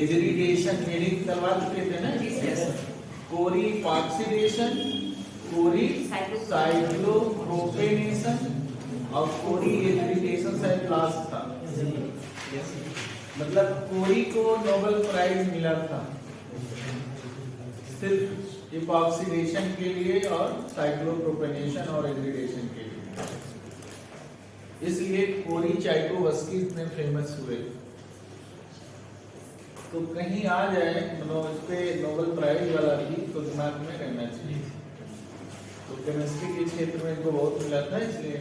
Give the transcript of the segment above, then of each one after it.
एजरीडेशन ये निकलवा चुके थे ना। कोरी ऑक्सीडेशन, कोरी साइक्लोप्रोपेनेशन और कोरी एजरीडेशन शायद लास्ट था। मतलब कोरी को नोबेल प्राइज मिला था सिर्फ इपॉक्सीडेशन के लिए और साइक्लोप्रोपेनेशन और एजरीडेशन के लिए, इसलिए कोरी चाइकोवस्की इतने फेमस हुए। तो कहीं आ जाए मतलब इस पे नोबेल प्राइज वाला भी तो दिमाग में रहना चाहिए। तो केमिस्ट्री के क्षेत्र में इनको बहुत मिला था, इसलिए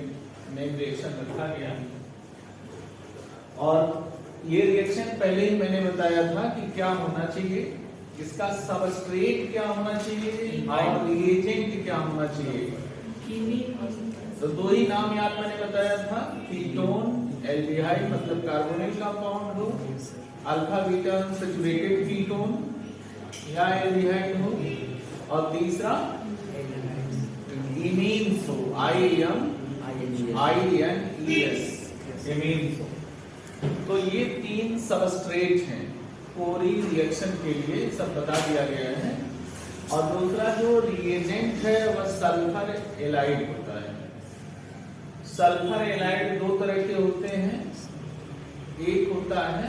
नेम रिएक्शन रखा गया। और ये रिएक्शन पहले ही मैंने बताया था कि क्या होना चाहिए, इसका सबस्ट्रेट क्या होना चाहिए और रिएजेंट क्या होना चाहिए। तो दो ही नाम याद मैंने बताया था, कीटोन एल्डिहाइड मतलब कार्बोनिल कंपाउंड हो, अल्फा बीटा अनसैचुरेटेड कीटोन या एल्डिहाइड हो, और तीसरा इमीन्स हो, INES इमीन्स हो। तो ये तीन सबस्ट्रेट हैं कोरी रिएक्शन के लिए, सब बता दिया गया है। और दूसरा जो रिएजेंट है वह सल्फर एलाइड होता है। सल्फर एलाइड दो तरह के होते हैं, एक होता है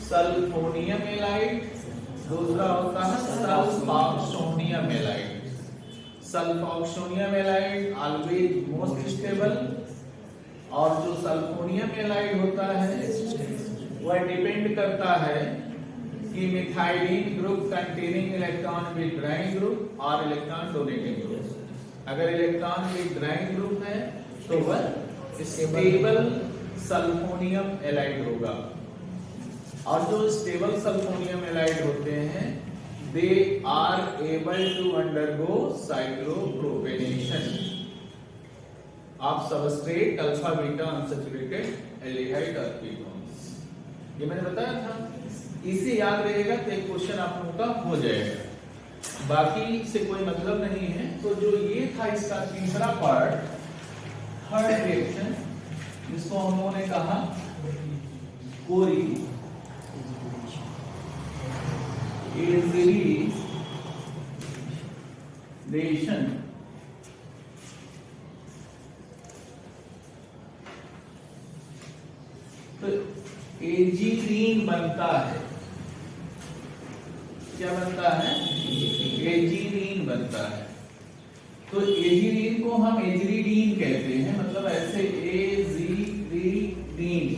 सल्फोनियम एलाइड, दूसरा होता है sulfoxonium ylide. Sulfoxonium ylide always most stable, और जो सल्फोनियम एलाइड होता है वह डिपेंड करता है कि methylene group containing electron with drawing group और इलेक्ट्रॉन डोनेटिंग ग्रुप। अगर इलेक्ट्रॉन विद ड्राइंग ग्रुप है तो वह स्टेबल सल्फोनियम एलाइड होगा, और जो स्टेबल सल्फोनियम एलाइड होते हैं they are able to undergo cyclopropanation of substrate alpha beta unsaturated aldehyde और कीटोन्स। ये मैंने बताया था, इसे याद रहेगा तो एक क्वेश्चन आप लोगों का हो जाएगा, बाकी से कोई मतलब नहीं है। तो जो ये था इसका तीसरा पार्ट, थर्ड रिएक्शन, जिसको हम लोगों ने कहा कोरी एजरीडेशन। तो एजीरीन बनता है, क्या बनता है? एजीरीन बनता है। तो एजीरीन को हम एजरीडीन कहते हैं, मतलब ऐसे एजीरीडीन।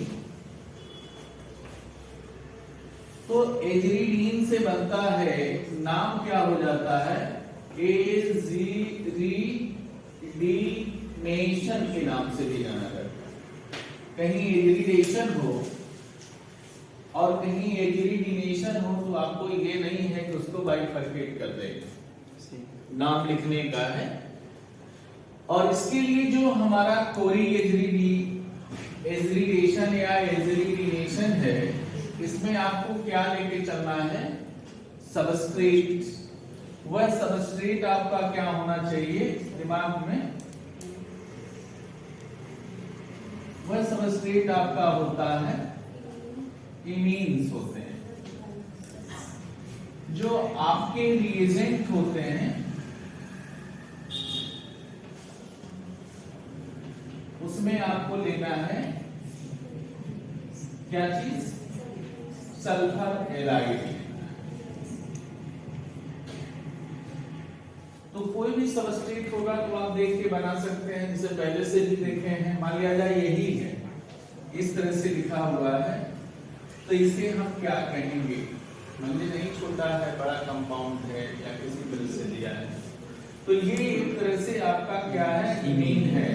तो एजरीडीन से बनता है, नाम क्या हो जाता है? एजीरीडीनेशन के नाम से भी जाना जाता है। कहीं एजरीडेशन हो और कहीं एजरीडीनेशन हो तो आपको ये नहीं है कि उसको बाइफरकेट कर देगा, नाम लिखने का है। और इसके लिए जो हमारा कोरी एजरीडेशन या एजरीडीनेशन है, इसमें आपको क्या लेके चलना है? सबस्ट्रेट। वह सबस्ट्रेट आपका क्या होना चाहिए दिमाग में? वह सबस्ट्रेट आपका होता है इमीन्स होते हैं। जो आपके रिएजेंट होते हैं उसमें आपको लेना है क्या चीज? Sulphur allied. तो कोई भी सबस्ट्रेट होगा तो आप देख के बना सकते हैं, जिसे पहले से भी देखे हैं। मान लिया जाए यही है, इस तरह से लिखा हुआ है, तो इसे हम क्या कहेंगे? मान लीजिए नहीं छोटा है, बड़ा कंपाउंड है या किसी तरह से दिया है, तो ये एक तरह से आपका क्या है? इमीन है,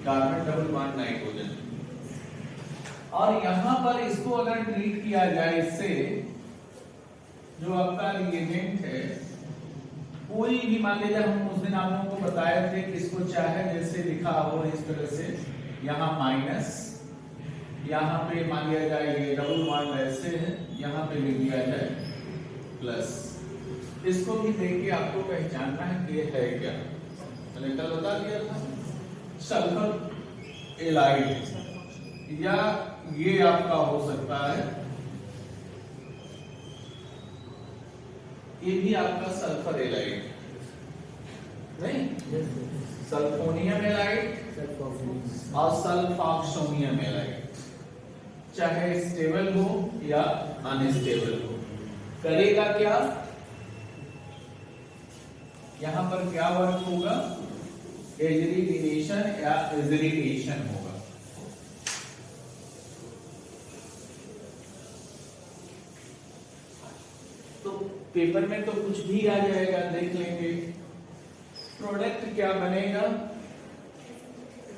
कार्बन डबल बॉन्ड नाइट्रोजन। और यहां पर इसको अगर ट्रीट किया जाए इससे, जो आपका रिएजेंट है, कोई भी मान लीजिए, हम उस दिन आप लोगों को बताए थे कि इसको चाहे जैसे लिखा हो इस तरह से, यहाँ माइनस, यहाँ पे मान लिया जाए ये डबल बॉन्ड ऐसे है, यहाँ पे लिख दिया जाए प्लस। इसको भी देख के आपको पहचानना है कि ये है क्या। मैंने कल बता दिया था सल्फर एलाइड या ये आपका हो सकता है, ये भी आपका सल्फर एलाइड नहीं, सल्फोनियम एलाइड और सल्फॉक्सोनियम एलाइड, चाहे स्टेबल हो या अनस्टेबल हो, करेगा क्या, यहां पर क्या वर्क होगा, एजरीडिनेशन या एजरीडेशन होगा। तो पेपर में तो कुछ भी आ जाएगा, देख लेंगे। प्रोडक्ट क्या बनेगा,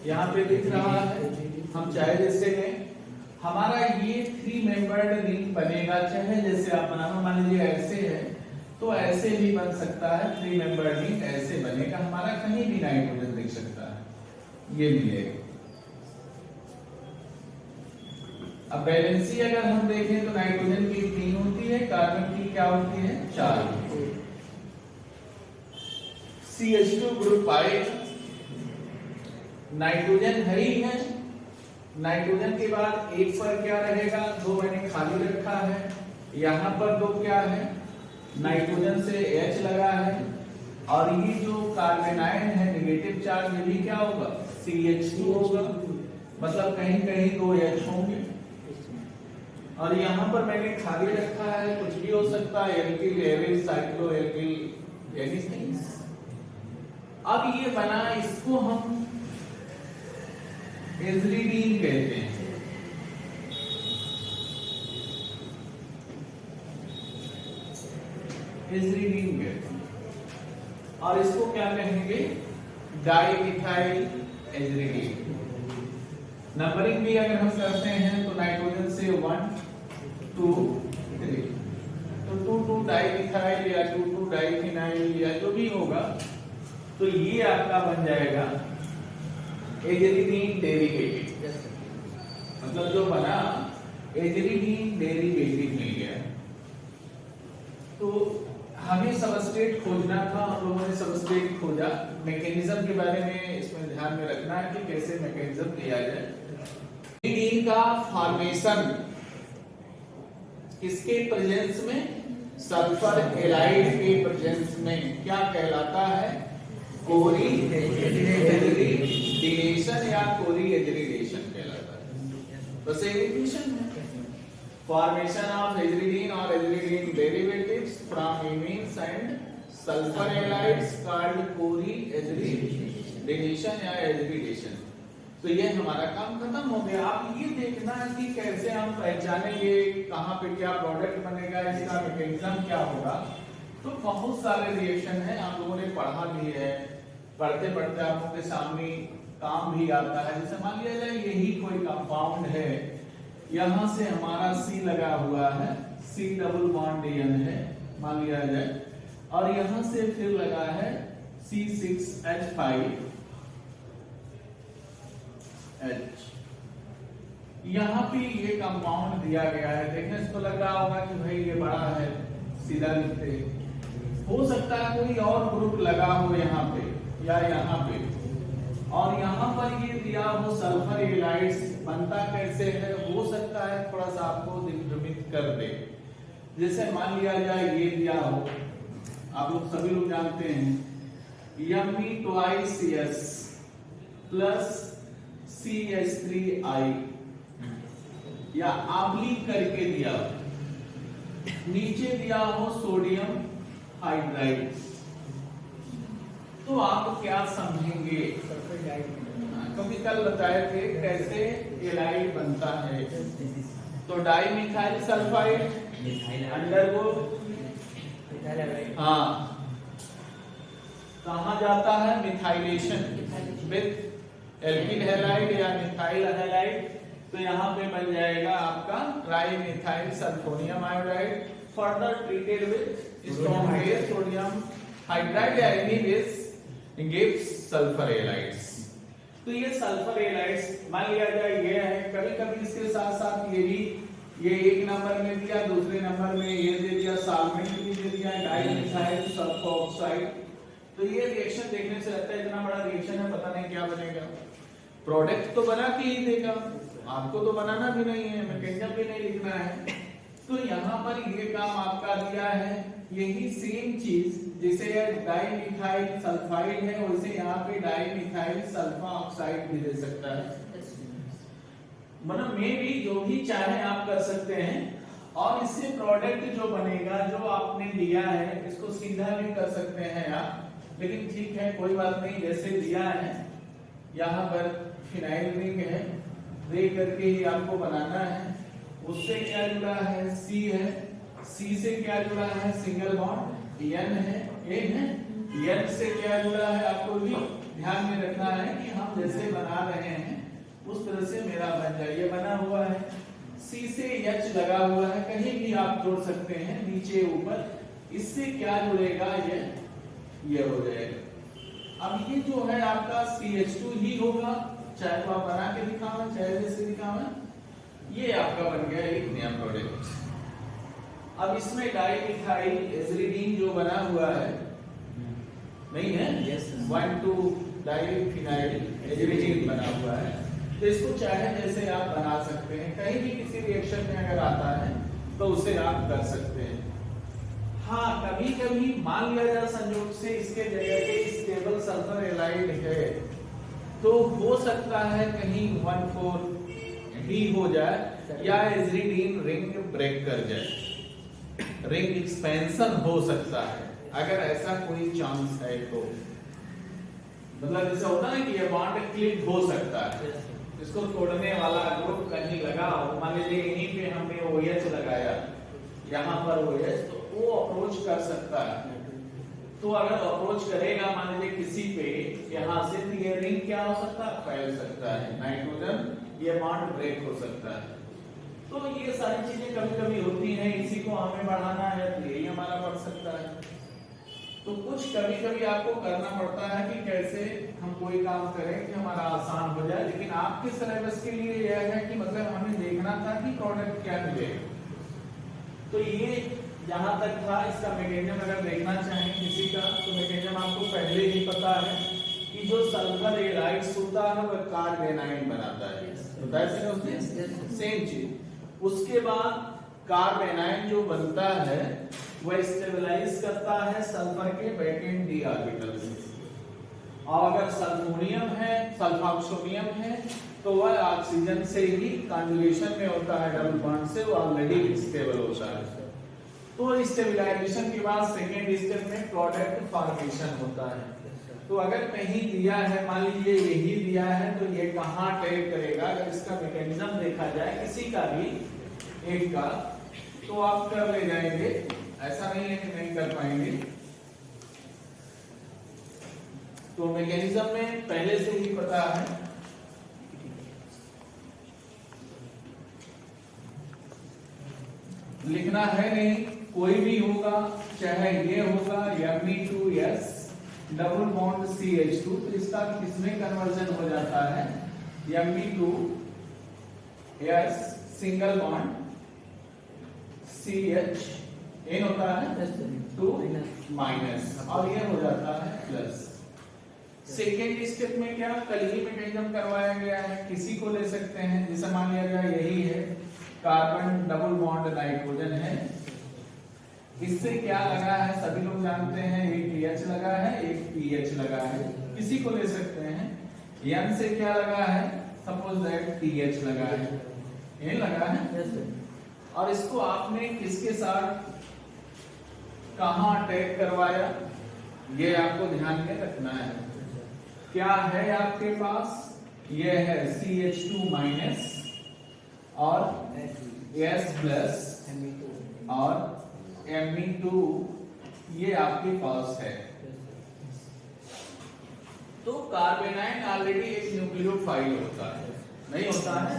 यहां पे दिख रहा है, हम चाहे जैसे लें, हमारा ये 3 मेंबर्ड रिंग बनेगा, चाहे जैसे आप बनाना, मान लीजिए ऐसे है तो ऐसे भी बन सकता है, 3 मेंबर्ड रिंग ऐसे बनेगा, हमारा कहीं भी नाइट्रोजन दिख सकता है, ये मिलेगा। अब बैलेंसी अगर हम देखें तो नाइट्रोजन की 3 होती है, कार्बन की क्या होती है, 4 होती है। CH2 ग्रुप आएगा, नाइट्रोजन है ही है, नाइट्रोजन के बाद एक पर क्या रहेगा, 2 मैंने खाली रखा है, यहां पर 2 क्या है, नाइट्रोजन से H लगा है, और ये जो कार्बन आयन है नेगेटिव चार्ज, ये भी क्या होगा, CH2 होगा, मतलब कहीं कहीं 2 H होंगे, और यहाँ पर मैंने खाली रखा है, कुछ भी हो सकता है, alkyl, aryl, cyclo alkyl, anything. अब ये बना, इसको हम एजरीडीन कहते हैं। एजरीडीन कहते हैं, और इसको क्या कहेंगे, डाइमिथाइल एजरीडीन। नंबरिंग भी अगर हम करते हैं तो नाइट्रोजन से 1 2 3, तो 2 डाइमिथाइल या 2 डाइफिनाइल या जो भी होगा, तो ये आपका बन जाएगा एजरीडीन डेरिवेटिव, मतलब जो बना एजरीडीन डेरिवेटिव मिल गया। तो हमें सबस्ट्रेट खोजना था, हम लोगों ने सबस्ट्रेट खोजा, मैकेनिज्म के बारे में इसमें ध्यान में रखना है कि कैसे मैकेनिज्म लिया जाए। एजरीडीन का फॉर्मेशन किसके प्रेजेंस में, सल्फर एलाइड के प्रेजेंस में क्या कहलाता है, कोरी एजरीडेशन या कोरी एजरीडेशन कहलाता है। बस एजरीडेशन है, फॉर्मेशन ऑफ एजरीडीन और aziridine derivatives from amines and sulfur ylides called Corey aziridination या एजरीडेशन। तो ये हमारा काम खत्म हो गया। आप ये देखना है कि कैसे हम पहचानेंगे कहाँ पे क्या प्रोडक्ट बनेगा, इसका मैकेनिज्म क्या होगा। तो बहुत सारे रिएक्शन है, आप लोगों ने पढ़ा भी है, पढ़ते पढ़ते आप लोगों के सामने काम भी आता है। जैसे मान लिया जाए यही कोई कंपाउंड है, यहाँ से हमारा C लगा हुआ है, C डबल बॉन्ड N है मान लिया जाए, और यहाँ से फिर लगा है C6H5H। यहाँ पे ये कंपाउंड दिया गया है, देखने से तो लग रहा होगा कि भाई ये बड़ा है, सीधा लिखते, हो सकता है कोई और ग्रुप लगा हो यहाँ पे या यहाँ पे, और यहाँ पर ये दिया हो सल्फर एलाइड्स, बनता कैसे है, हो सकता है थोड़ा सा आपको दिग्भ्रमित कर दे। जैसे मान लिया जाए ये दिया हो, आप लोग सभी लोग जानते हैं Me2CS प्लस CH3I, या आंवलिक करके दिया, नीचे दिया हो सोडियम हाइड्राइड, तो आप क्या समझेंगे, क्योंकि कल बताए थे कैसे एलाइड बनता है। तो डाई मिथाइल सल्फाइड अंडरगो, हाँ कहा जाता है, मिथाइलेशन विथ एल्किल हैलाइड या मिथाइल हैलाइड, तो यहाँ पे बन जाएगा आपका tri methyl सल्फोनियम iodide, further treated with strong base sodium hydride या any base gives sulphur halides. तो ये सल्फर एलाइड्स मान लिया जाए ये है, कभी कभी इसके साथ साथ ये भी, ये एक नंबर में दिया, दूसरे नंबर में ये दे दिया, सॉल्वेंट भी दे दिया, डाइमिथाइल सल्फोऑक्साइड। तो ये रिएक्शन देखने से लगता है इतना बड़ा रिएक्शन है, पता नहीं क्या बनेगा, प्रोडक्ट तो बना के ही देगा, आपको तो बनाना भी नहीं है, मैकेनिज्म भी नहीं लिखना है। तो यहाँ पर ये काम आपका दिया है, यही सेम चीज जिसे डाइमिथाइल सल्फाइड है वैसे यहाँ पे डाइमिथाइल सल्फा ऑक्साइड भी दे सकता है। मतलब में भी जो भी चाहे आप कर सकते हैं। और इससे प्रोडक्ट जो बनेगा जो आपने लिया है इसको सीधा भी कर सकते हैं आप, लेकिन ठीक है कोई बात नहीं। जैसे दिया है यहाँ पर फिनाइल रिंग है, दे करके ही आपको बनाना है। उससे क्या जुड़ा है, सी है, सी से क्या जुड़ा है, सिंगल बॉन्ड एन है, एन है। एन से क्या जुड़ा है आपको भी ध्यान में रखना है कि हम जैसे बना रहे हैं उस तरह से मेरा बन जाए। ये बना हुआ है, सी से एच लगा हुआ है, कहीं भी आप जोड़ सकते हैं नीचे ऊपर। इससे क्या जुड़ेगा, ये हो जाएगा। अब ये जो है आपका CH2 ही होगा, चाहे तो आप बना के दिखावा चाहे जैसे दिखावा। ये आपका बन गया एक नया प्रोडक्ट। अब इसमें डाइमिथाइल एजिलिडीन जो बना हुआ है नहीं है, 1,2 डाइफिनाइल एजिलिडीन बना हुआ है। तो इसको चाहे जैसे आप बना सकते हैं, कहीं भी किसी रिएक्शन में अगर आता है तो उसे आप कर सकते हैं। हाँ, कभी कभी मान लिया जाए संयोग से इसके जगह पे स्टेबल सल्फर एलाइड है तो हो सकता है कहीं 1,4 भी हो जाए या एजिलिडीन रिंग ब्रेक कर जाए, रिंग एक्सपेंशन हो सकता है। अगर ऐसा कोई चांस है तो मतलब जैसे होता है कि ये बॉन्ड क्लिक हो सकता है, इसको तोड़ने वाला ग्रुप कहीं लगा हो, मान लीजिए यहीं पे हमने OH लगाया, यहाँ पर OH, तो वो अप्रोच कर सकता है। तो अगर अप्रोच करेगा मान लीजिए किसी पे यहाँ से, तो ये रिंग क्या हो सकता है, फैल सकता है, नाइट्रोजन ये बॉन्ड ब्रेक हो सकता है। तो ये सारी चीजें कभी कभी होती हैं, इसी को हमें बढ़ाना है तो यही हमारा बढ़ सकता है। तो कुछ कभी कभी आपको करना पड़ता है कि कैसे हम कोई काम करें कि हमारा आसान हो जाए, लेकिन आपके सिलेबस के लिए यह है कि मतलब हमें देखना था कि प्रोडक्ट क्या मिलेगा। तो ये जहां तक था इसका मैकेनिज्म अगर देखना चाहें किसी का तो मैकेनिज्म आपको पहले ही पता है कि जो सल्फर एलाइड्स होता है वह कार्बेनाइन बनाता है, बताया सेम चीज। उसके बाद कार्बेनाइन जो बनता है वह स्टेबलाइज करता है सल्फर के बैकेंड डी ऑर्बिटल से, और अगर सल्फोनियम है, सल्फॉक्सोनियम है तो वह ऑक्सीजन से ही कॉन्जुगेशन में होता है, डबल बॉन्ड से, वो ऑलरेडी स्टेबल होता है। तो स्टेबलाइजेशन के बाद सेकेंड स्टेप में प्रोडक्ट फॉर्मेशन होता है। तो अगर कहीं दिया है, मान लीजिए यही दिया है, तो ये कहाँ अटैक करेगा, अगर इसका मैकेनिज्म देखा जाए किसी का भी एक का, तो आप कर ले जाएंगे, ऐसा नहीं है कि नहीं कर पाएंगे। तो मैकेनिज्म में पहले से ही पता है, लिखना है नहीं, कोई भी होगा, चाहे ये होगा Me2S डबल बॉन्ड CH2, तो इसका किसमें कन्वर्जन हो जाता है, Me2S single bond CH N होता है 2 माइनस, और ये हो जाता है प्लस। सेकेंड स्टेप में क्या, कल ही मैकेनिज्म करवाया गया है, किसी को ले सकते हैं, जैसे मान लिया जाए यही है कार्बन डबल बॉन्ड नाइट्रोजन है, इससे क्या लगा है सभी लोग जानते हैं, एक H लगा है एक PH लगा है, किसी को ले सकते हैं। N से क्या लगा है, सपोज दैट TH लगा है, N लगा है, और इसको आपने किसके साथ कहां अटैक करवाया, ये आपको ध्यान में रखना है। क्या है आपके पास, ये है CH2 माइनस और S प्लस और Me2, ये आपके पास है। तो कार्बेनाइन ऑलरेडी एक न्यूक्लियोफाइल होता है, नहीं होता है?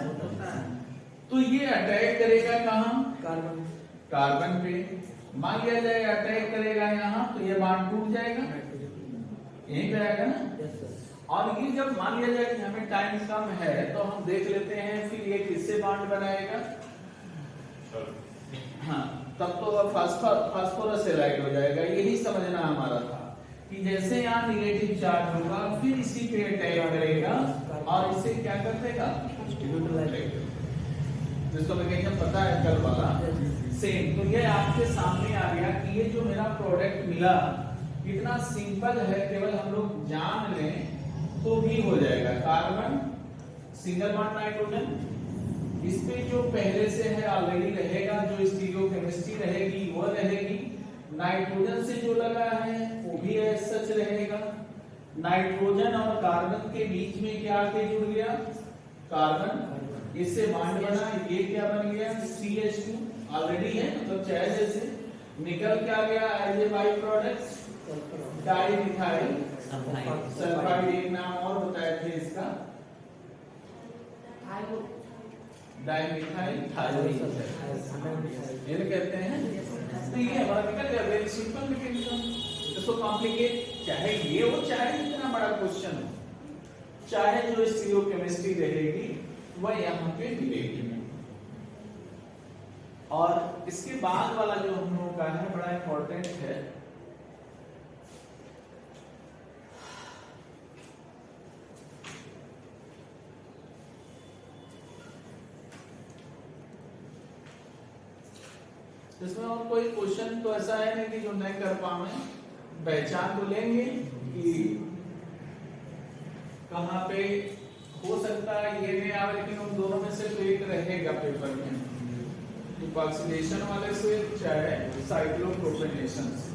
तो ये अटैक करेगा कहां, कार्बन पे। मान लिया जाए अटैक करेगा यहाँ, तो ये बॉन्ड टूट जाएगा, यहीं पे आएगा ना। और ये जब मान लिया जाए कि हमें टाइम कम है तो हम देख लेते हैं फिर ये किससे बॉन्ड बनाएगा, हाँ, तब तो फास्फोरस एलाइड हो जाएगा। यही समझना हमारा था कि जैसे यहाँ निगेटिव चार्ज होगा फिर इसी पे अटैक करेगा और इसे क्या कर देगा, जिसको मैग्नीशियम पता है कल वाला सेम। तो ये आपके सामने आ गया कि ये जो मेरा प्रोडक्ट मिला कितना सिंपल है, केवल हम लोग जान लें तो भी हो जाएगा। कार्बन सिंगल बॉन्ड नाइट्रोजन, इस पे जो पहले से है ऑलरेडी रहेगा, जो स्टीरियोकेमिस्ट्री रहेगी वो रहेगी। नाइट्रोजन से जो लगा है वो भी एज सच रहेगा। नाइट्रोजन और कार्बन के बीच में क्या आके जुड़ गया, कार्बन, इससे बॉन्ड बना, ये क्या बन गया CH2 ऑलरेडी है, मतलब चाहे जैसे। निकल क्या गया as a by product dimethyl sulphide, एक नाम और बताए थे इसका डाइमिथाइल थायोडीन ये कहते हैं। तो ये हमारा निकल गया, वेरी सिंपल मैकेनिज्म। इसको कॉम्प्लिकेट चाहे ये हो चाहे इतना बड़ा क्वेश्चन हो, चाहे जो स्टीरियोकेमिस्ट्री रहेगी वह यहाँ पे मिलेगी। और इसके बाद वाला जो हम लोगों का है बड़ा इंपॉर्टेंट है, इसमें और कोई क्वेश्चन तो ऐसा है नहीं कि जो नहीं कर पाए, पहचान तो लेंगे कि कहाँ पे हो सकता है ये नहीं आवे, लेकिन उन दोनों में से तो एक रहेगा पेपर में, इपॉक्सीडेशन वाले से चाहे साइक्लोप्रोपेनेशन से।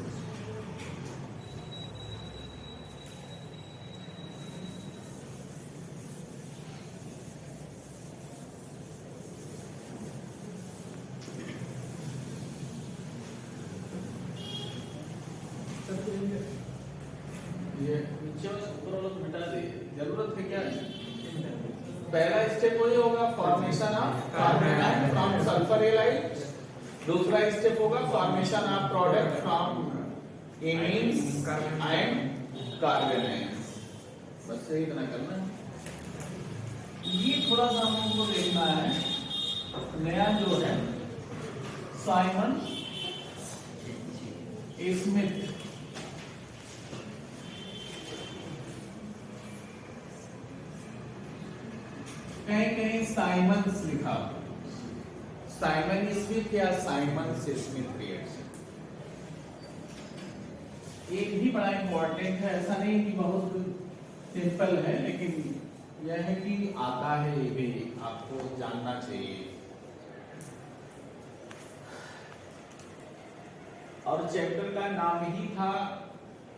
ये नीचे ऊपर वाला मिटा दे, जरूरत है क्या है? पहला स्टेप वो होगा formation of carbonite from sulfur halide, दूसरा स्टेप होगा formation of product from amines and carbonites. बस यही इतना करना है। ये थोड़ा सा हम लोगों को देखना है, नया जो है साइमन स्मिथ, कहीं कहीं साइमन्स लिखा, साइमन स्मिथ या साइमन स्मिथ रिएक्शन। एक भी बड़ा इंपॉर्टेंट है, ऐसा नहीं कि बहुत सिंपल है, लेकिन यह है कि आता है, ये भी आपको जानना चाहिए। और चैप्टर का नाम ही था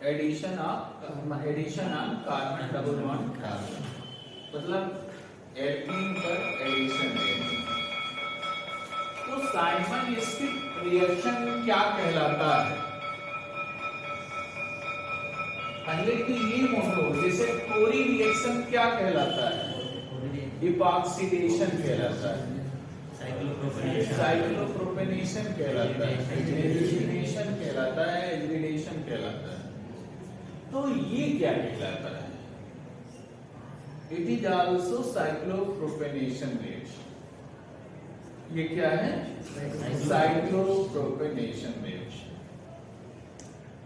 addition of carbon double bond carbon, मतलब एल्कीन पर एडिशन है। तो साइमन स्मिथ रिएक्शन क्या कहलाता है? पहले तो ये मोटो, जैसे कोरी रिएक्शन क्या कहलाता है? इपॉक्सीडेशन कहलाता है, साइक्लोप्रोपेनेशन कहलाता है, एजिटेशन कहलाता है, एजिटेशन कहलाता है। तो ये क्या कहलाता है? It is also cyclopropionation reaction। ये क्या है? cyclopropionation reaction।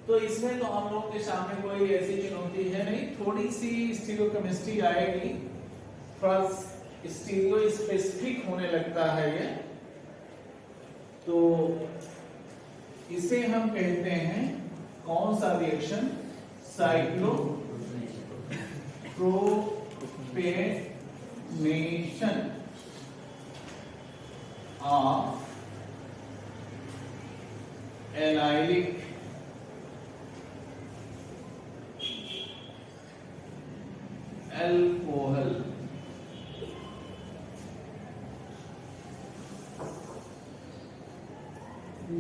तो इसमें तो हम लोग के सामने कोई ऐसी चुनौती है नहीं, थोड़ी सी स्टीरियोकेमिस्ट्री आएगी, फर्स्ट स्टीरियो स्पेसिफिक होने लगता है ये। तो इसे हम कहते हैं कौन सा reaction? Cyclopropanation of allylic alcohol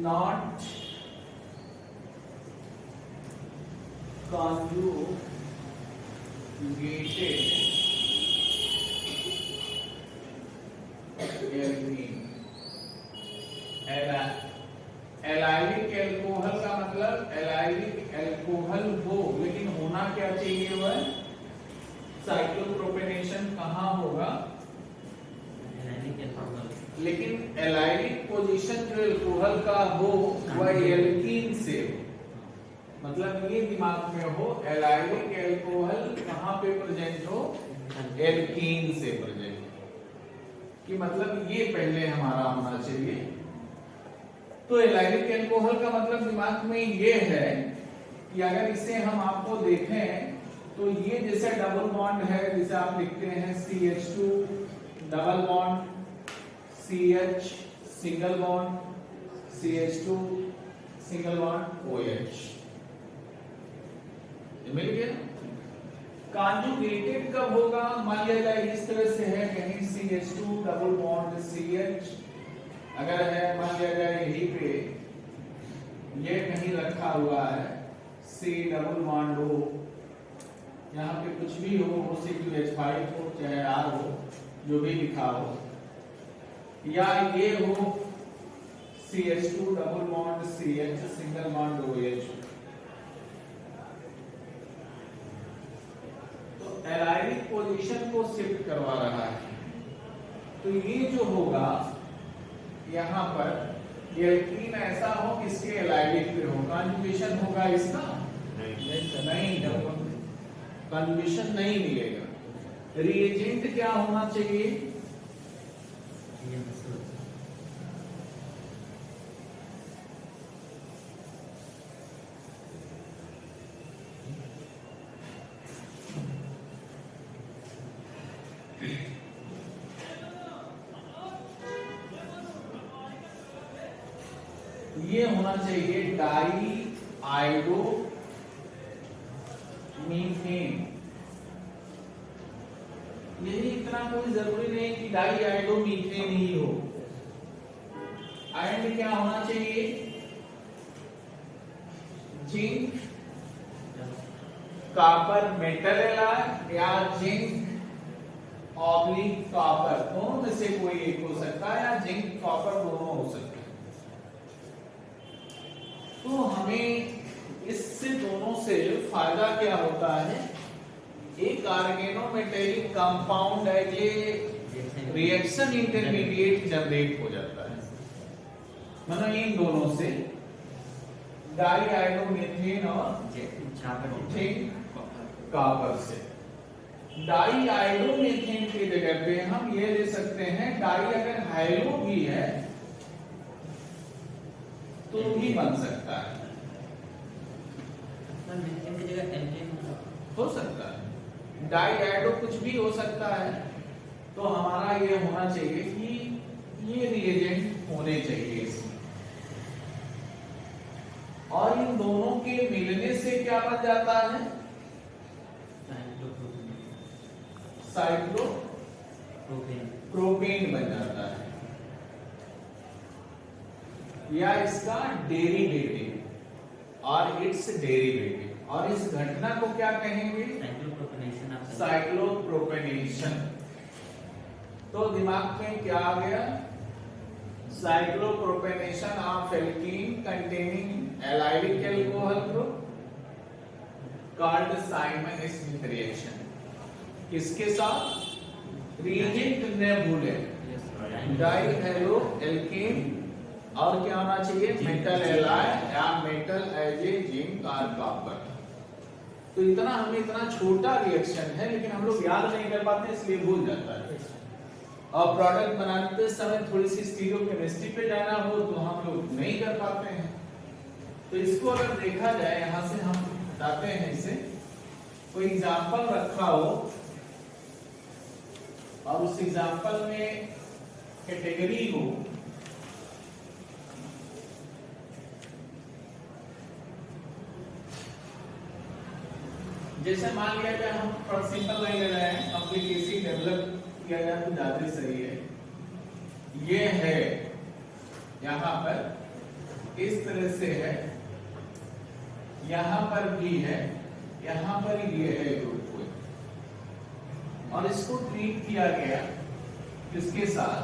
not conjugated allylic alcohol का मतलब एलाइलिक एल्कोहल हो, लेकिन होना क्या चाहिए? वह साइक्लोप्रोपेनेशन कहाँ होगा? लेकिन एलाइलिक पोजीशन जो एल्कोहल का हो वह एल्कीन से हो, मतलब ये दिमाग में हो एलाइलिक एल्कोहल कहाँ पे प्रेजेंट हो? एल्कीन से प्रेजेंट हो। कि मतलब ये पहले हमारा होना चाहिए। तो एलाइलिक एल्कोहल का मतलब दिमाग में ये है कि अगर इसे हम आपको देखें तो ये जैसे डबल बॉन्ड है, जिसे आप लिखते हैं CH2 double bond CH single bond CH2 single bond OH, मिल गया। कॉन्जुगेटेड कब होगा? मान लिया जाए इस तरह से है, कहीं CH2 डबल बॉन्ड CH अगर है, मान लिया जाए यहीं पे ये कहीं रखा हुआ है C डबल बॉन्ड O, यहाँ पे कुछ भी हो C2H5 हो चाहे R हो, जो भी लिखा हो, या ये हो CH2 double bond CH single bond OH, तो एलाइलिक पोजीशन को शिफ्ट करवा रहा है। तो ये जो होगा यहाँ पर एल्कीन ऐसा हो कि इसके एलाइलिक पे हो, कॉन्जुगेशन होगा इसका नहीं, कॉन्जुगेशन नहीं मिलेगा। रिएजेंट क्या होना चाहिए? ये होना चाहिए डाई आयोडो मीथेन। यही इतना कोई जरूरी नहीं कि डाई आयोडो मीथेन ही हो, एंड क्या होना चाहिए? जिंक कॉपर मेटल एलाय या जिंक ऑब्लिक कॉपर, दोनों में से कोई एक हो सकता है, या जिंक कॉपर दोनों हो सकते हैं। तो हमें इससे दोनों से फायदा क्या होता है? एक ऑर्गेनोमेटेलिक कंपाउंड है, ये रिएक्शन इंटरमीडिएट जनरेट हो जाता है, मतलब इन दोनों से डाई आयोडोमीथेन और जिंक कॉपर से। डाई आयोडोमीथेन की जगह पे हम ये ले सकते हैं, डाई अगर हाइलो भी है तो भी बन सकता है, हो सकता है, डाई आयोडो कुछ भी हो सकता है। तो हमारा ये होना चाहिए कि ये रिएजेंट होने चाहिए इसमें, और इन दोनों के मिलने से क्या बन जाता है? साइक्लोप्रोपेन बन जाता है, या इसका डेरिवेटिव और इट्स डेरिवेटिव, और इस घटना को क्या कहेंगे? साइक्लोप्रोपेनेशन। तो दिमाग में क्या आ गया? Cyclopropanation of alkene containing allylic alcohol group called Simon Smith reaction. किसके साथ? रिएजेंट ने भूले, डाई हेलो एल्कीन, और क्या होना चाहिए? मेटल एलाय या मेटल एज ए जिंक और कॉपर। तो इतना हमें इतना छोटा रिएक्शन है, लेकिन हम लोग याद नहीं कर पाते, इसलिए भूल जाता है। और प्रोडक्ट बनाते समय थोड़ी सी स्टीरियोकेमिस्ट्री पे जाना हो तो हम लोग नहीं कर पाते हैं। तो इसको अगर देखा जाए, यहाँ से हम बताते हैं इसे, कोई एग्जाम्पल रखा हो और उस एग्जाम्पल में कैटेगरी हो, जैसे मान लिया जाए हम थोड़ा सिंपल लाइन ले रहे हैं, कॉम्प्लिकेशन डेवलप किया जाए तो ज्यादा सही है। ये है यहाँ पर इस तरह से है, यहाँ पर भी है, यहाँ पर ये है ग्रुप, और इसको ट्रीट किया गया किसके साथ?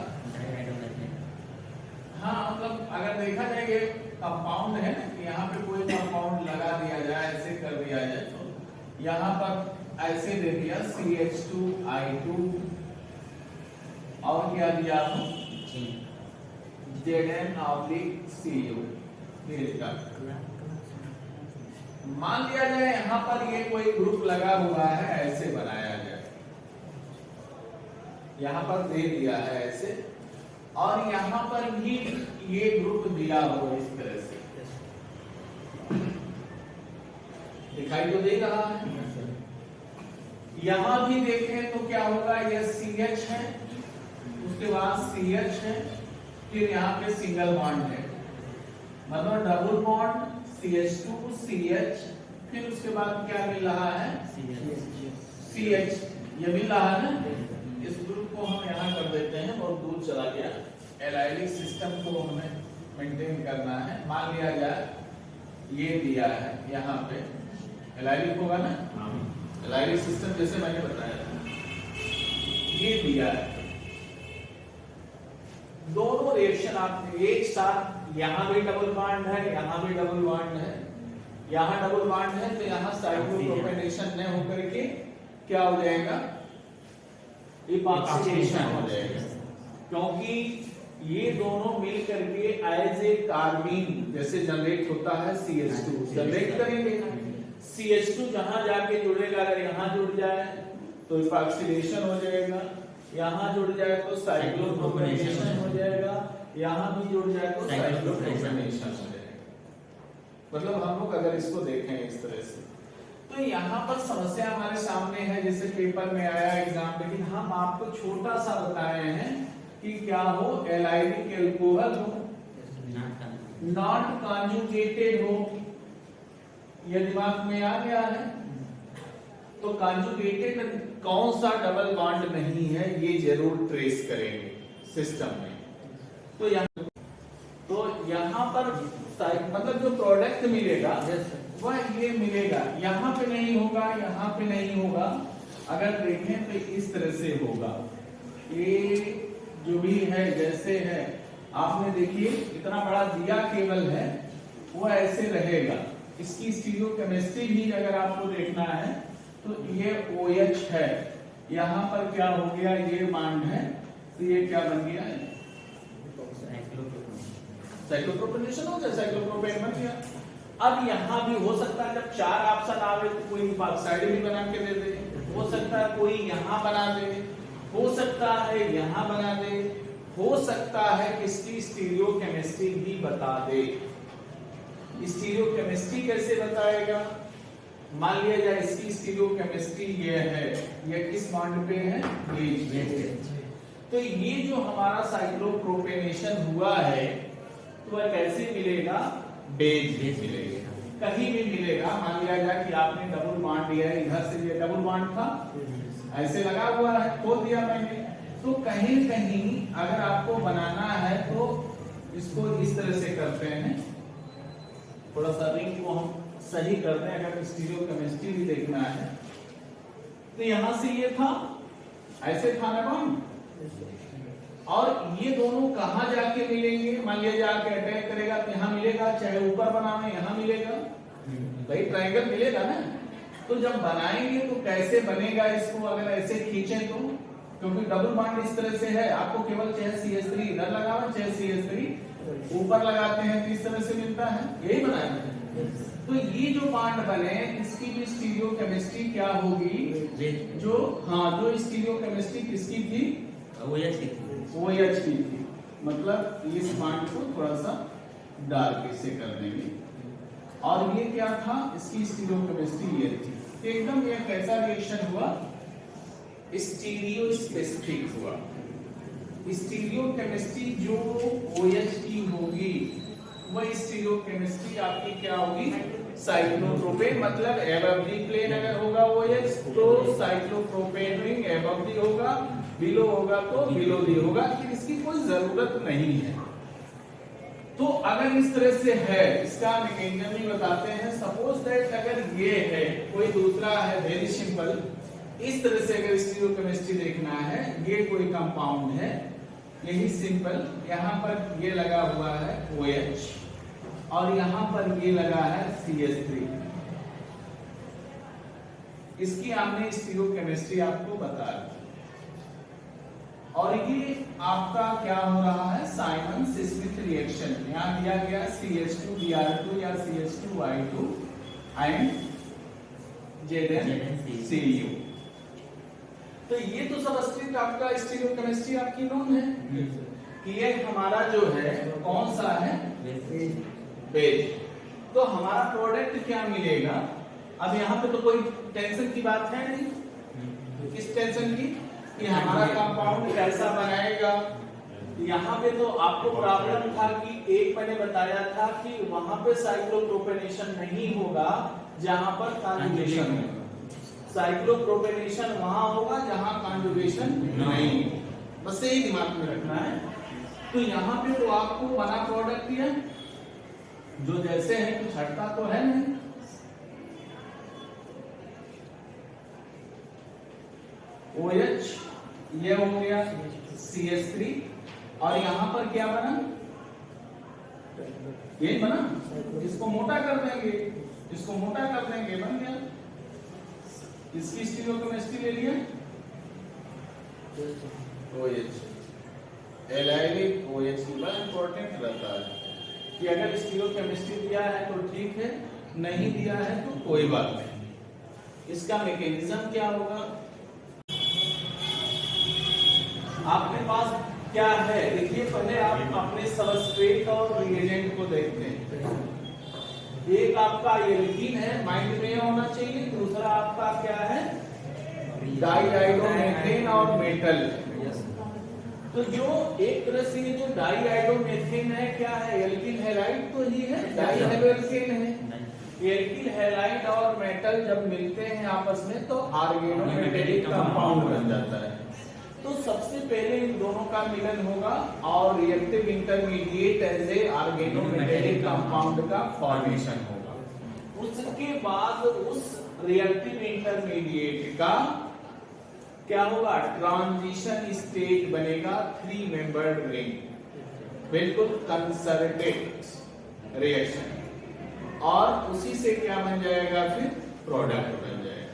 हाँ, मतलब अगर देखा जाए ये कंपाउंड है ना, यहाँ पे कोई कंपाउंड लगा दिया जाए, ऐसे कर दिया जाए, तो यहाँ पर ऐसे दे दिया CH2I2, और क्या दिया हम? ZnCO। मान लिया जाए यहाँ पर ये कोई ग्रुप लगा हुआ है, ऐसे बनाया जाए, यहाँ पर दे दिया है ऐसे, और यहाँ पर भी ये ग्रुप दिया हो इस तरह से, दिखाई तो दे रहा है। यहां भी देखें तो क्या होगा, यह CH है, उसके बाद CH है, फिर यहाँ पे सिंगल बॉन्ड है, मतलब डबल बॉन्ड CH2 CH, फिर उसके बाद क्या मिल रहा है CH, ये मिल रहा है ना। इस ग्रुप को हम यहाँ कर देते हैं, बहुत दूर चला गया। एलाइलिक सिस्टम को हमें मेंटेन करना है। मान लिया जाए ये दिया है, यहाँ पे एलाइलिक होगा ना, एलाइलिक सिस्टम जैसे मैंने बताया था, ये दिया है। दोनों रिएक्शन आपने एक साथ, यहाँ भी डबल बॉन्ड है, यहाँ भी डबल बॉन्ड है, यहाँ डबल बॉन्ड है, तो यहाँ साइक्लोप्रोपेनेशन न होकर के क्या हो जाएगा, इपॉक्सीडेशन हो जाएगा, क्योंकि ये दोनों मिल करके एज ए कार्बीन जैसे जनरेट होता है CH2 जनरेट करेंगे। CH2 जहां जाके जुड़ेगा, अगर यहाँ जुड़ जाए तो इपॉक्सीडेशन हो जाएगा, यहाँ जुड़ जाए तो साइक्लोप्रोपेनेशन हो जाएगा, यहाँ भी जुड़ जाए तो साइक्लोप्रोपेनेशन हो जाएगा। मतलब हम लोग अगर इसको देखें इस तरह से, तो यहाँ पर समस्या हमारे सामने है, जैसे पेपर में आया एग्जाम, लेकिन हम आपको छोटा सा बताए हैं कि क्या हो, एलाइलिक एल्कोहल हो, नॉट कॉन्जुगेटेड हो, ये दिमाग में आ गया है। तो कॉन्जुगेटेड कौन सा डबल बॉन्ड नहीं है, ये जरूर ट्रेस करेंगे सिस्टम में। तो यहाँ पर मतलब जो प्रोडक्ट मिलेगा वह ये मिलेगा, यहाँ पे नहीं होगा, यहाँ पे नहीं होगा। अगर देखें तो इस तरह से होगा, ये जो भी है जैसे है, आपने देखिए इतना बड़ा दिया केबल है, वो ऐसे रहेगा। इसकी स्टीरियोकेमिस्ट्री भी अगर आपको देखना है तो ये OH है, यहाँ पर क्या हो गया, ये बॉन्ड है, तो ये क्या बन गया, साइक्लोप्रोपेनेशन हो गया, साइक्लोप्रोपेन बन गया। अब यहाँ भी हो सकता है जब 4 ऑप्शन आवे तो कोई इपॉक्साइड भी बना के दे दे, हो सकता है कोई यहाँ बना दे, हो सकता है यहाँ बना दे, हो सकता है किसकी स्टीरियोकेमिस्ट्री भी बता दे। स्टीरियोकेमिस्ट्री कैसे बताएगा, मान लिया जाए इसकी स्टीरियोकेमिस्ट्री ये है, ये किस बॉन्ड पे है, बेज पे। तो ये जो हमारा साइक्लोप्रोपेनेशन हुआ है तो वह कैसे मिलेगा, बेज मिलेगा, कहीं भी मिलेगा। मान लिया जाए कि आपने डबल बॉन्ड दिया है, इधर से ये डबल बॉन्ड था, ऐसे लगा हुआ है, खोल दिया मैंने, तो कहीं कहीं अगर आपको बनाना है तो इसको इस तरह से करते हैं, थोड़ा सा रिंग को हम सही करते हैं। अगर स्टीरियोकेमिस्ट्री भी देखना है तो यहां से ये था, ऐसे था ना बॉन्ड, और ये दोनों कहां जाके मिलेंगे, मान लिया जाके अटैक करेगा तो यहां मिलेगा, चाहे ऊपर बनावे यहां मिलेगा, भाई ट्रायंगल मिलेगा ना। तो जब बनाएंगे तो कैसे बनेगा, इसको अगर ऐसे खींचे तो, क्योंकि डबल बॉन्ड इस तरह से है, आपको केवल चाहे CH3 इधर लगाओ, चाहे CH3 ऊपर लगाते हैं तो इस तरह से मिलता है, यही बनाएंगे। तो ये जो बॉन्ड बने, इसकी भी स्टीरियोकेमिस्ट्री क्या होगी, जो जो स्टीरियोकेमिस्ट्री किसकी थी, OH की थी। मतलब इस बॉन्ड को थोड़ा सा डार्क इसे कर देंगे, और ये क्या था, इसकी स्टीरियोकेमिस्ट्री ये थी। एकदम ये कैसा रिएक्शन हुआ, स्टीरियो स्पेसिफिक हुआ। स्टीरियोकेमिस्ट्री जो OH की होगी वह स्टीरियोकेमिस्ट्री आपकी क्या होगी, साइक्लोप्रोपेन, मतलब एबव दी प्लेन अगर होगा OH तो साइक्लोप्रोपेन रिंग एबव दी होगा, बिलो होगा तो बिलो दी होगा, लेकिन इसकी कोई जरूरत नहीं है। तो अगर इस तरह से है, इसका मैकेनिज्म भी बताते हैं। सपोज दैट अगर ये है, कोई दूसरा है, वेरी सिंपल, इस तरह से अगर स्टीरियोकेमिस्ट्री देखना है, ये कोई कंपाउंड है, यही सिंपल, यहाँ पर ये लगा हुआ है OH और यहाँ पर ये लगा है CH3। इसकी हमने स्टीरियोकेमिस्ट्री आपको बता दी, और ये आपका क्या हो रहा है, साइमन स्मिथ रिएक्शन। यहाँ दिया गया CH2Br2 या CH2Y2 एंड ZnCU। तो ये तो सब स्ट्रिक्ट आपका स्टीरियोकेमिस्ट्री आपकी नोन है कि ये हमारा जो है कौन सा है, बेस। तो हमारा प्रोडक्ट क्या मिलेगा? अब यहाँ पे तो कोई टेंशन की बात है नहीं। किस टेंशन की? कि हमारा कंपाउंड कैसा बनाएगा। यहाँ पे तो आपको प्रॉब्लम था कि एक मैंने बताया था कि वहां पे साइक्लोप्रोपेनेशन नहीं होगा जहां पर कॉन्जुगेशन होगा। साइक्लोप्रोपेनेशन वहां होगा जहां कॉन्जुगेशन नहीं होगा, बस यही दिमाग में रखना है। तो यहाँ पे तो आपको बना प्रोडक्ट है जो जैसे है कुछ हटता तो है नहीं। OH ये हो गया CH3 और यहाँ पर क्या बना? ये बना। इसको मोटा कर देंगे, इसको मोटा कर देंगे, बन गया। इसकी स्टीरियोकेमिस्ट्री ले लिया OH। एलाइलिक OH की बड़ा इंपॉर्टेंट रहता है कि अगर स्टीरियोकेमिस्ट्री दिया है तो ठीक है, नहीं दिया है तो कोई बात नहीं। इसका मैकेनिज्म क्या होगा? आपके पास क्या है देखिए, पहले आप अपने सबस्ट्रेट और रिएजेंट को देखते हैं। एक आपका एल्कीन है, माइंड में होना चाहिए। दूसरा आपका क्या है? डाइआइडोमेथेन और मेटल। तो जो एक तरह से जो डाइआइडोमेथेन है क्या है? एल्कीन हैलाइड तो ही है, डाइहैलोएल्केन है। एल्कीन हैलाइड और मेटल जब मिलते हैं आपस में तो ऑर्गेनोमेटेलिक कंपाउंड बन जाता है। तो सबसे पहले इन दोनों का मिलन होगा और reactive intermediate as a organometallic compound का फॉर्मेशन होगा। उसके बाद उस रिएक्टिव इंटरमीडिएट का क्या होगा? ट्रांजिशन स्टेट बनेगा 3 मेंबर्ड रिंग, बिल्कुल कंसर्टेड रिएक्शन, और उसी से क्या बन जाएगा? फिर प्रोडक्ट बन जाएगा।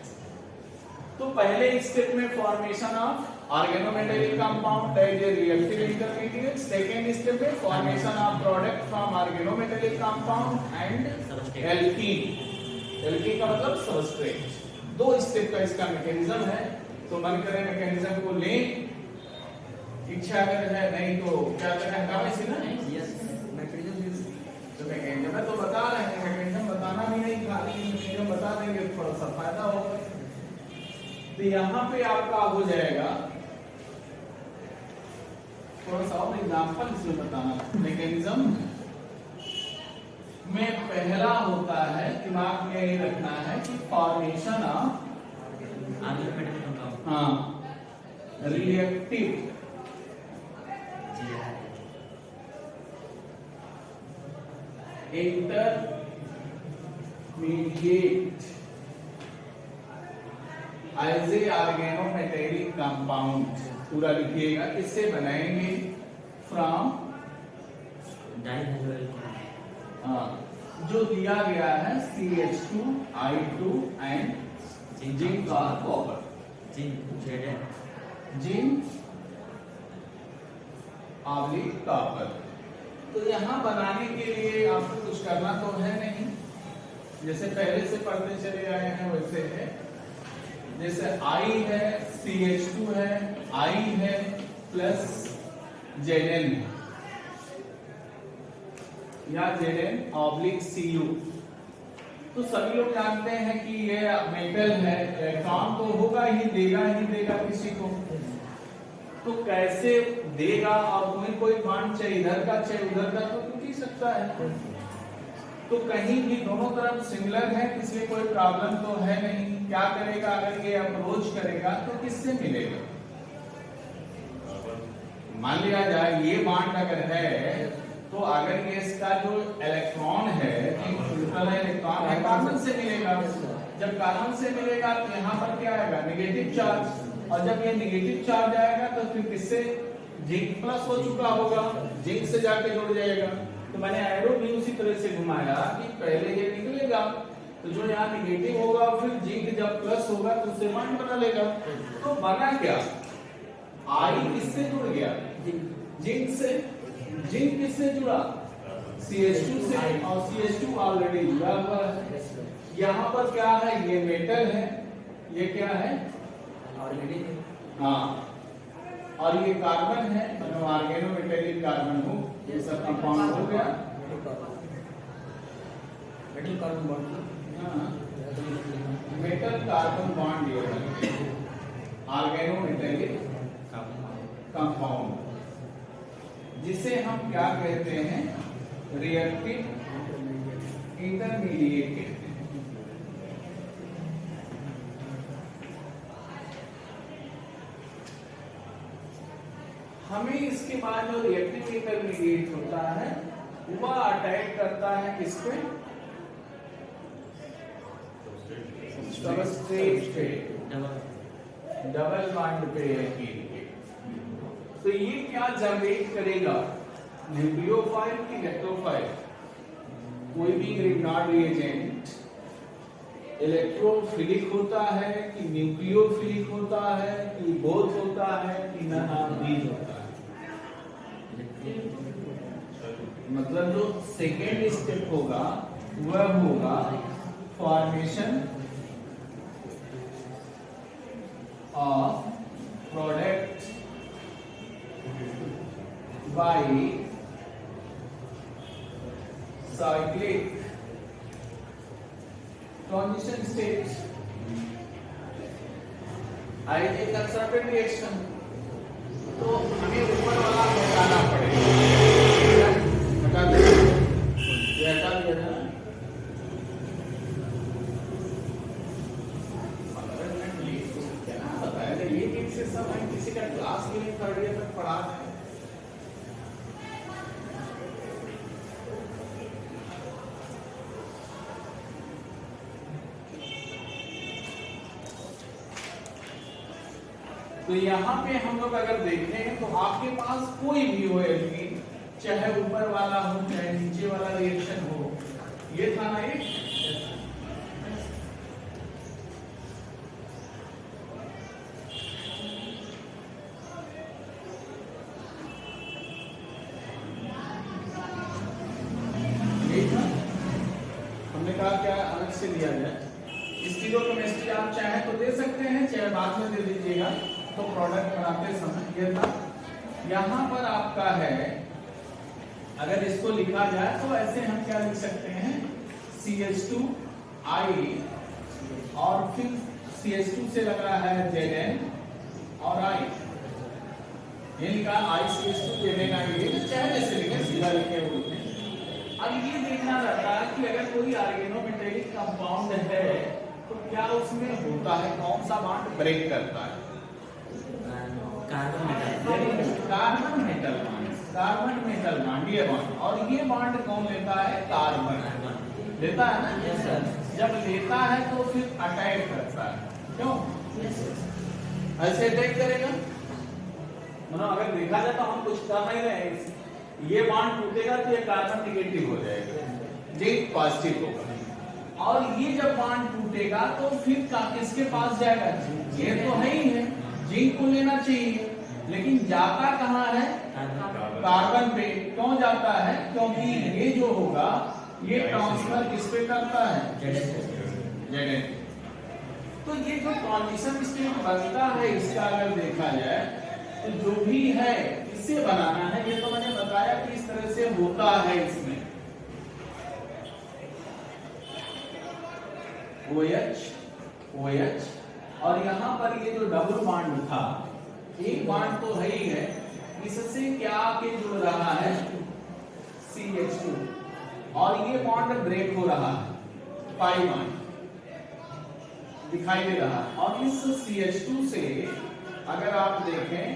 तो पहले स्टेप में formation of organometallic compound as a reactive intermediate, second step में formation of product from organometallic compound and alkene. Alkene का मतलब सबस्ट्रेट। 2 स्टेप का इसका मैकेनिज्म है। तो मन करे मैकेनिज्म को लें, इच्छा अगर है, नहीं तो क्या करें? हंगामे से ना। तो मैकेनिज्म तो बता रहे हैं, मैकेनिज्म बताना भी नहीं था, लेकिन मैकेनिज्म बता देंगे थोड़ा सा फायदा होगा। तो यहाँ पे आपका हो जाएगा थोड़ा सा और एग्जाम्पल इसमें बताना। मैकेनिज्म में पहला होता है, दिमाग में ये रखना है कि formation of reactive intermediate as a organometallic compound. पूरा लिखिएगा। किससे बनाएंगे? फ्रॉम जो दिया गया है CH2 I2 एंड जिंक और कॉपर। Zinc oblique copper. तो यहाँ बनाने के लिए आपको कुछ करना तो है नहीं, जैसे पहले से पढ़ते चले आए हैं वैसे है। जैसे I है, CH2 है, I है प्लस Zn या Zn ऑब्लिक Cu। तो सभी लोग जानते हैं कि ये मेटल है, इलेक्ट्रॉन तो होगा ही, देगा किसी को। तो कैसे देगा? और कोई बॉन्ड चाहे इधर का चाहे उधर का तो टूट ही सकता है। तो कहीं भी दोनों तरफ सिमिलर है, इसलिए कोई प्रॉब्लम तो है नहीं। क्या करेगा? अगर ये अप्रोच करेगा तो किससे मिलेगा? मान लिया जाए ये बॉन्ड अगर है तो अगर ये इसका जो इलेक्ट्रॉन है, इलेक्ट्रॉन है, कार्बन से मिलेगा। जब कार्बन से मिलेगा तो यहाँ पर क्या आएगा? Negative charge. और जब ये नेगेटिव चार्ज आएगा तो फिर किससे? जिंक प्लस हो चुका होगा, जिंक से जाके जुड़ जाएगा। तो मैंने एरो भी उसी तरह से घुमाया कि पहले ये निकलेगा, तो जो यहाँ नेगेटिव होगा फिर जिंक जब प्लस होगा तो उससे बॉन्ड बना लेगा। तो बना क्या? आई किससे जुड़ गया? जिंक से। जिंक किससे जुड़ा? CH2 से, और CH2 ऑलरेडी जुड़ा हुआ है। यहाँ पर क्या है? ये मेटल है, ये क्या है? हाँ, और ये कार्बन है, मतलब ऑर्गेनो मेटेलिक कार्बन हो, ये सब कंपाउंड हो गया। मेटल कार्बन बॉन्ड, हाँ, मेटल कार्बन बॉन्ड ये है ऑर्गेनो मेटेलिक कंपाउंड, जिसे हम क्या कहते हैं, रिएक्टिव इंटरमीडिएट कहते हैं। हमें इसके बाद जो रिएक्टिव इंटरमीडिएट होता है वह अटैक करता है किस पे, सबस्ट्रेट पे, डबल बॉन्ड पे एल्कीन पे। तो ये क्या जनरेट करेगा, न्यूक्लियोफाइल की इलेक्ट्रोफाइल, कोई भी ग्रिग्नार्ड रिएजेंट इलेक्ट्रोफिलिक होता है कि न्यूक्लियोफिलिक होता है कि बोथ होता है कि बीज होता है। मतलब जो सेकेंड स्टेप होगा वह होगा formation of product by cyclic transition stage I a conservative reaction. तो हमें ऊपर वाला हटाना पड़ेगा, हटा दे, ये हटा दिया था। क्या बताया था, ये एक से सब हम किसी का क्लास में थर्ड ईयर तक पढ़ा है। तो यहाँ पे हम लोग अगर देखें तो आपके पास कोई भी हो एल्कीन, चाहे ऊपर वाला हो चाहे नीचे वाला रिएक्शन हो, ये था ना एक, ये था। हमने कहा क्या अलग से लिया जाए, स्टीरियोकेमिस्ट्री आप चाहे तो दे सकते हैं, चाहे बाद में दे दीजिएगा। तो प्रोडक्ट बनाते समय ये था, यहाँ पर आपका है, अगर इसको लिखा जाए तो ऐसे हम क्या लिख सकते हैं, CH2I और फिर CH2 से लगा है Zn और I, ये लिखा ICH2 Zn I, चाहे जैसे लिखे, सीधा लिखे बोलते हैं। अब ये देखना रहता है कि अगर कोई ऑर्गेनोमेटेलिक कंपाउंड है तो क्या उसमें होता है, कौन सा बॉन्ड ब्रेक करता है, कार्बन मेटल बॉन्ड, ये बॉन्ड, और ये बॉन्ड कौन लेता है, कार्बन लेता है ना। yes, sir. जब लेता है तो फिर अटैक करता है, क्यों, ऐसे अटैक करेगा, मतलब अगर देखा जाए तो हम कुछ कर नहीं रहे हैं, ये बॉन्ड टूटेगा तो ये कार्बन निगेटिव हो जाएगा, जिंक पॉजिटिव होगा, और ये जब बॉन्ड टूटेगा तो फिर किसके पास जाएगा, ये तो है ही है, जिंक को लेना चाहिए, लेकिन जाता कहाँ है, कार्बन पे। क्यों जाता है, क्योंकि ये जो होगा ये ट्रांसफर किस पे करता है, Zn। तो ये जो ट्रांजिशन स्टेट बनता है इसका अगर देखा जाए तो जो भी है इससे बनाना है, ये तो मैंने बताया कि इस तरह से होता है, इसमें OH और यहाँ पर ये जो डबल बॉन्ड था, एक बॉन्ड तो है ही है, इससे क्या के जुड़ रहा है, CH2, और ये बॉन्ड ब्रेक हो रहा है, पाई बॉन्ड दिखाई दे रहा है, और इस CH2 से अगर आप देखें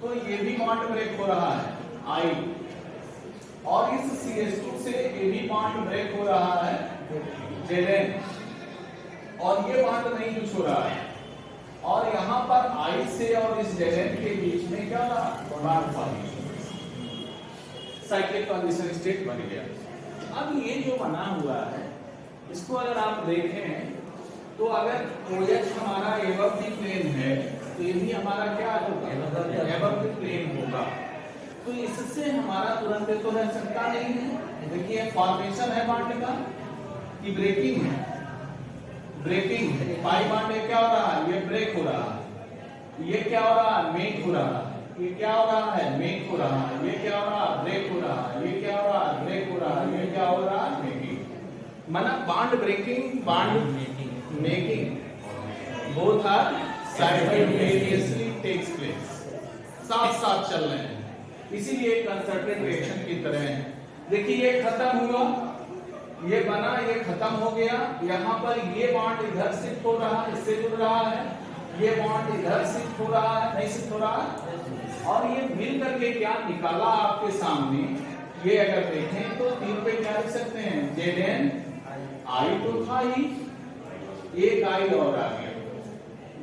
तो ये भी बॉन्ड ब्रेक हो रहा है, I, और इस CH2 से ये भी बॉन्ड ब्रेक हो रहा है, Zn, और ये बॉन्ड नहीं कुछ हो रहा है, और यहाँ पर I से और इस Zn के बीच में क्या था, bond formation, cyclic transition state बन गया। अब ये जो बना हुआ है इसको अगर आप देखें तो अगर OH हमारा एबव द प्लेन है तो ये भी हमारा क्या होगा, एबव द प्लेन होगा, तो इससे हमारा तुरंत तो रह सकता नहीं है। देखिए फॉर्मेशन है बॉन्ड का कि ब्रेकिंग है, ब्रेकिंग है, पाई बॉन्ड क्या हो रहा है, ये ब्रेक हो रहा है, ये क्या हो रहा है, मेक हो रहा है, ये क्या हो रहा है, मेक हो रहा है, ये क्या हो रहा है, ब्रेक हो रहा है, ये क्या हो रहा है, ब्रेक हो रहा है, ये क्या हो रहा है, मेकिंग। माना bond breaking, bond making both are simultaneously takes place, साथ साथ चल रहे हैं, इसीलिए कंसर्टेड रिएक्शन की तरह है। देखिए ये खत्म हुआ, ये बना, ये खत्म हो गया, यहाँ पर ये बॉन्ड इधर शिफ्ट हो रहा है, इससे जुड़ रहा है, ये बॉन्ड इधर शिफ्ट हो रहा है, नहीं शिफ्ट हो रहा है, और ये मिल करके क्या निकाला आपके सामने। ये अगर देखें तो 3 पे क्या लिख सकते हैं, Zn I तो था ही, एक I और आ गया,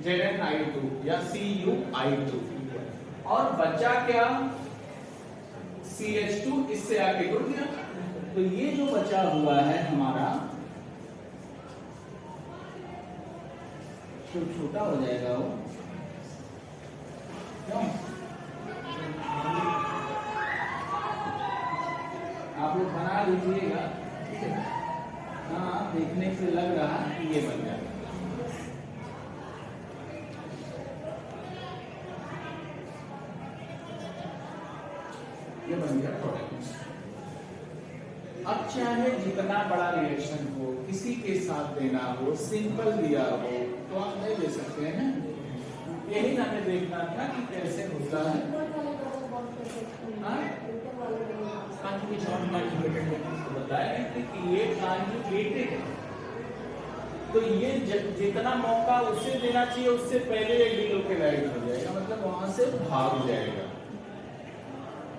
Zn I2 या Cu I2, और बचा क्या, CH2 इससे आके जुड़ गया। तो ये जो बचा हुआ है हमारा, तो छोटा हो जाएगा वो, क्यों? आप लोग बना लीजिएगा, ठीक है? हाँ, देखने से लग रहा है कि ये बन जाएगा। ये बन गया प्रोडक्ट। अब चाहे जितना बड़ा रिएक्शन हो, किसी के साथ देना हो, सिंपल दिया हो, तो आप नहीं दे सकते हैं। यही हमें देखना था कि कैसे होता है। बताया कि ये कॉन्जुगेटेड है, तो ये जितना मौका उसे देना चाहिए, उससे पहले डिलोकेलाइज हो जाएगा, मतलब वहां से भाग जाएगा।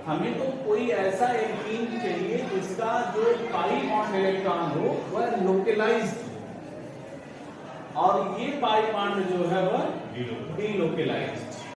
हमें तो कोई ऐसा एल्कीन चाहिए जिसका जो पाई बॉन्ड इलेक्ट्रॉन हो वह लोकेलाइज्ड हो, और ये पाई बॉन्ड जो है वह डीलोकेलाइज्ड।